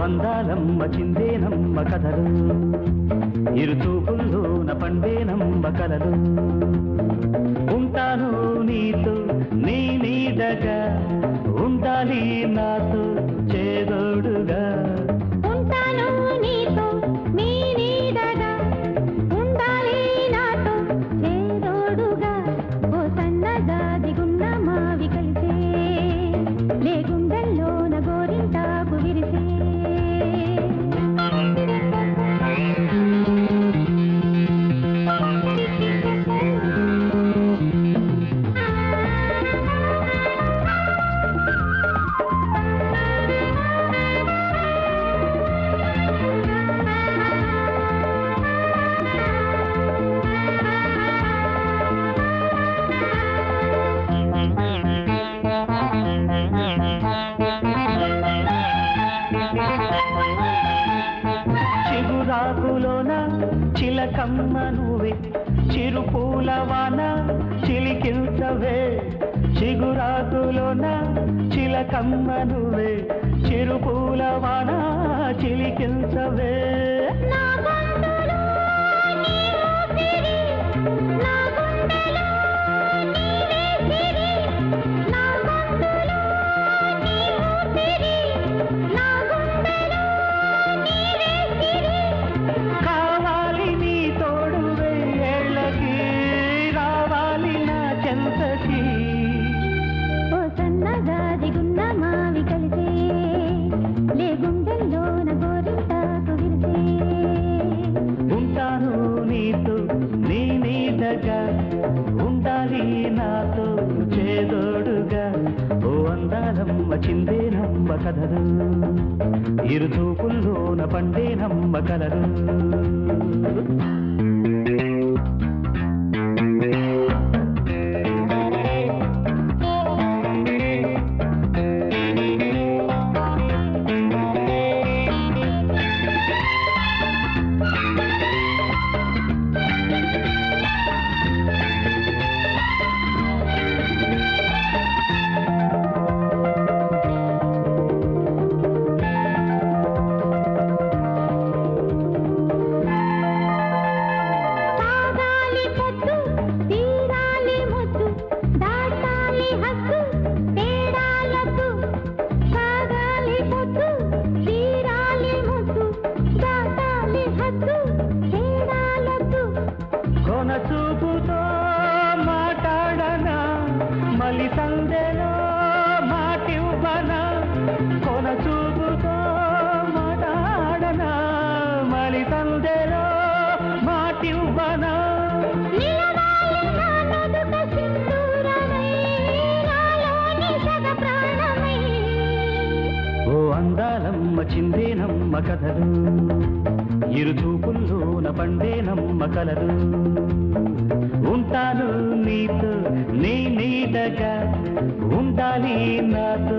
అందాలమ్మ చిందేనమ్మ కథలు ఇరుచూపుల్లోన పండేనమ్మ కలలు ఉంటాను నీతో నీ నీడగా ఉండాలి నాతో చేదోడుగా ఉంటాను నీతో నీ నీడగా ఉండాలి నాతో చేదోడుగా ఓ సన్నదాది గున్న మావి కలిసే లేగుండల్లోన గోరింటాకు విరిసే చిగురాకులోన చిలకమ్మ నువ్వే చిరుపూలవాన చిలికిల్చవే చిగురాకులోన చిలకమ్మ నువ్వే చిరుపూలవాన చిలికిల్చవే నా గొంతులో నీ ఊపిరి నా గుండెలో నీవే సిరి నా గొంతులో నీ ఊపిరి నా గుండెలో నీవే సిరి కావాలి నీ తోడు వేళ్ళకి రావాలి నా చెంతకి ఓ సన్నదాది గున్న మావి కలిసే లేగుండెల్లోన గోరింటాకు విరిసే ఉంటాను నీతో నీ నీడగా ఉండాలి నాతో చేదోడుగా ఓ అందాలమ్మ చిందేనమ్మ కథలు ఇరుచూపుల్లోన పండేనమ్మ కలలు సాగాలి పొద్దు తీరాలి ముద్దు దాటాలి హద్దు తేడాలద్దు సాగాలి పొద్దు తీరాలి ముద్దు దాటాలి హద్దు తేడాలద్దు కొన చూపుతో మాట్లాడనా మలి సందెలో మాటివ్వనా కొన చూపుతో మాట్లాడనా మలి సందెలో మాటివ్వనా నిలవాలి నా నుదుట సింధూరమై నాలోని సగ ప్రాణమై ఓ అందాలమ్మ చిందేనమ్మ కథలు ఇరుచూపుల్లోన పండేనమ్మ కలలు ఉంటాను నీతో నీ నీడగా ఉండాలి నాతో